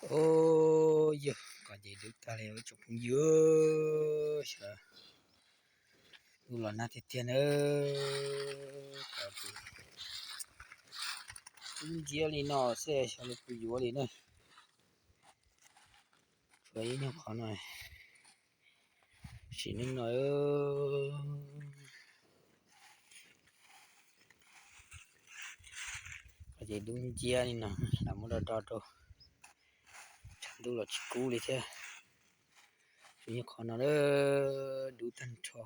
Ôi giời, có gì được ta leo chụp dưa sao lu là nát tiền ơi có gì dưa đi nó sẽ sao lu dưa đi nữa vậy nhau khó này chỉ nên nói có gì đúng dưa đi nào làm một đợt đâu đủ là chỉ cú đi thế chỉ khó nào đó đủ thân cho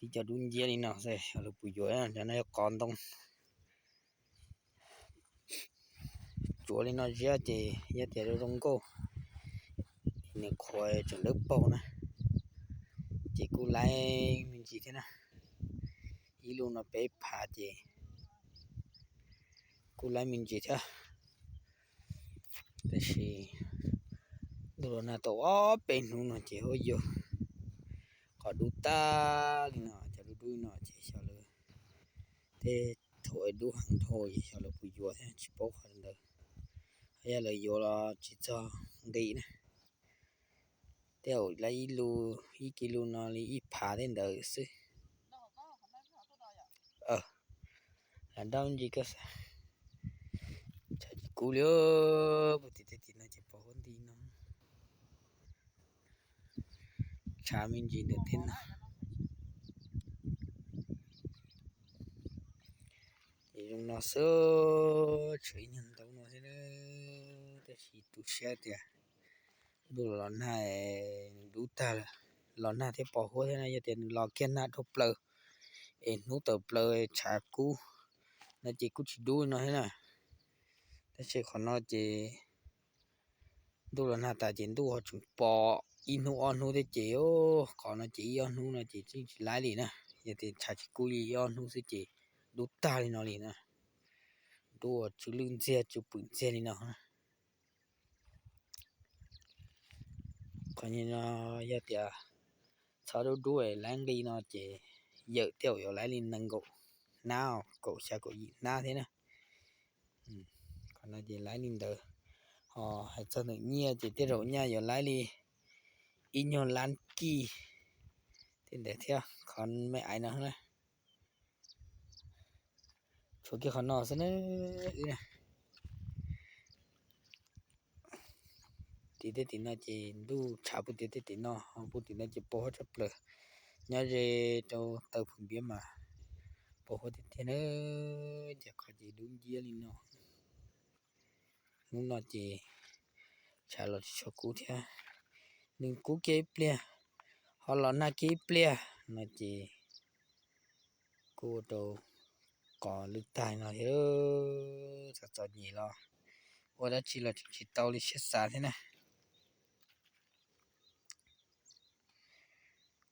thì cho đúng dưa đi nào sẽ lu dưa cho nó còn tông chúa lên nó ra thì ra thì nó không có này khoai cho lớp bao nè chỉ cú lại mình chỉ thế nào ý luôn nó bé phá thì cú lại mình chỉ thếแต่สิดูนะตัวเป็นนู่นน่ะจิโหอยู่ขอดูตาลินะจะดูๆหน่อยจิชาเลยแต่ถอยดูหังถอยชาเลยปุยยัวแท้จิปอกหันเด้อให้เลยยัวละจิจ้าดีนะแต่เอาไลลูอีกิโลนาลีอีพาเด้นเด้อซิแล้วดาวจิก็จะกูเลียวปุติตินะจิปอกคนดีนะชามินจิเด้อตินะ用那时候吹人到那些呢，但是都晓得，都老那都大了，老那的保护的那有点老见那都不，努都不查股，那这股去ดู那些呢，但是可能这都老那大件都从保，一努二努的这哦，可能这二努呢这这来里呢，有点查起股一二努是这都大的那里呢。多就轮接就不接你呢看见了有点操都多诶两个呢这有掉有来临能够nào cậu sẽ có gì na thế nè còn là gì lái linh đời họ hay cho được nhiều chỉ tiết độ nha giờ lái đi in nhon lan kỳ thì để theo còn mấy ai nữa nè chỗ kia còn nó sẽ nè thì nó chỉ đủ chả bút thì nó bút thì nó chỉ bỏ chấp lờ nhớ về đâu tàu phun biển mà bỏ thì nó chỉ có gì đúng gì lên nó nó chỉ trả lời cho cú thế nhưng cú kế ple họ là na kế ple nó chỉ cú đâu có lực tài nó thế sao nhỉ lo ở đó chỉ là chỉ tàu đi chết xa thế này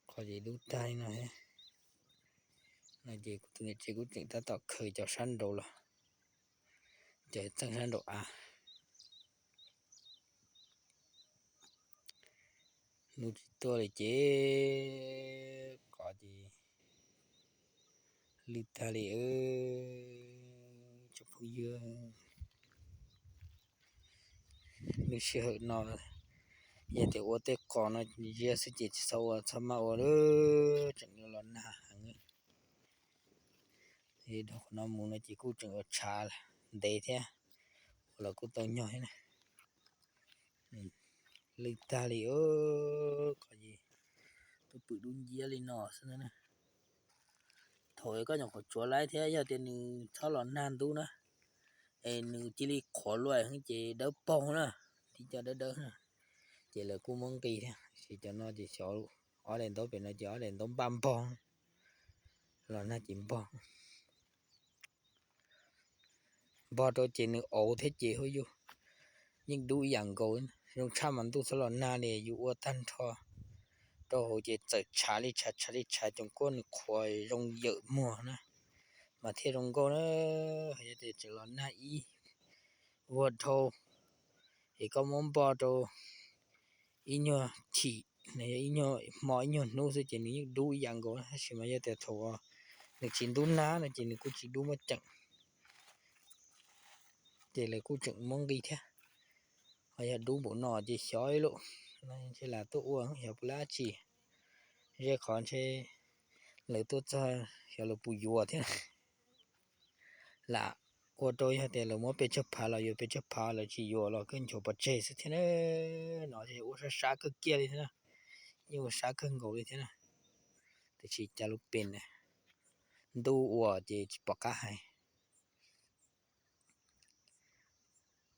có gì đủ tay nó hết là gì cũng từng chỉ cũng chúng ta tạo khởi cho săn đồ là để tăng săn đồ nuôi to là chế có gì lít ta li chụp dưa nuôi sữa nó giờ thì ô tê còn nó giờ sẽ chỉ sau sau mà ô đó chẳng như là na thì đó nó muốn là chỉ cũng chẳng ở trà để thế là cũng tao nhỏ thế này lít ta li có gì tôi tự đun dưa lên nó xem nè thôi có nhọc chúa lái thế giờ tiền tháo lon nan tu nữa chỉ li khó loại hơn chỉ đỡ bông nữa thì cho đỡ nè chỉ là cô mong kỳ thôi chỉ cho nó chỉ sợ ở đèn tối bên nó chỉ ở đèn tối băm bông là nó chìm bông bao tôi chỉ được ổ thế chỉ thôi dù nhưng đủ dạng rồi dùng chăm mình tu tháo lon nan này dù ở tan thọ đâu hồi chỉ trả đi trong con khoai rong dở mùa nè mà thế rong cô nó hay để chỉ lon na ý vô thô thì có món bò đồ ý nhờ chỉ này ý nhờ mọi nhờ nô sẽ chỉ những đủ dạng rồi chỉ mà để thua được chỉ đủ ná là chỉ được chỉ đủ mà chẳng Chị là cô chừng mong đi thế. Họ ya đủ bộ nọ chị xói lộ. Nên chị là tôi uống hiểu lá chỉ. Giờ còn chị lấy tôi cho hiểu là bùi dùa thế này. Là ô tô ya thì là mỗi bê chấp phá là yêu bê chấp phá là chỉ dùa là kênh chỗ bật chế thế này. Nó thì ô sa cơ kia đi thế này. Nhưng mà sa cơ ngầu đi thế này. Thì chỉ cho lúc bên này. Đủ uổng thì chỉ bỏ cả hai.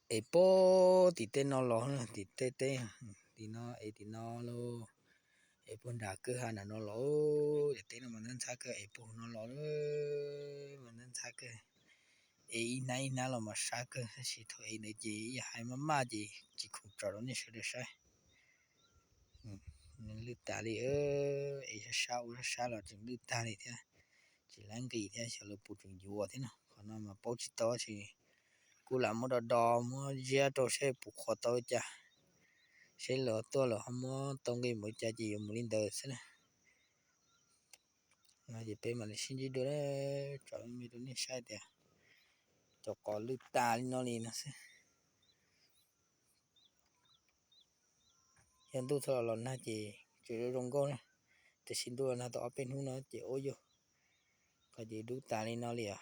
Ê bố thì tên nó ló thì tê thì nó lô ê bố đã cơ hà nó ló để tên nó mà nên xa cơ ê bố nó ló mà nên xa cơ ê này nó là mà xa cơ chỉ thôi ê này gì hai má gì chỉ không trò đó nên sẽ được sai nên lưu ta đi ê sao là chừng lưu ta đi thế chỉ lãng kỳ thế sẽ là bố chừng dùa thế nào còn nó mà bố chỉ to thì cú làm một đò mua giá trâu xe buộc khó tôi chả xe lỡ tôi là không có tông cái mỗi cha gì một linh đời thế này mà gì bé mà lại xin gì đó đấy trời mấy đứa này sai thế cho có lư ta nó liền nó sẽ hiện tôi thôi là na chỉ rong con này thì xin tôi là tôi bên hướng nó chỉ ôi vô cái gì đu ta lên nó liền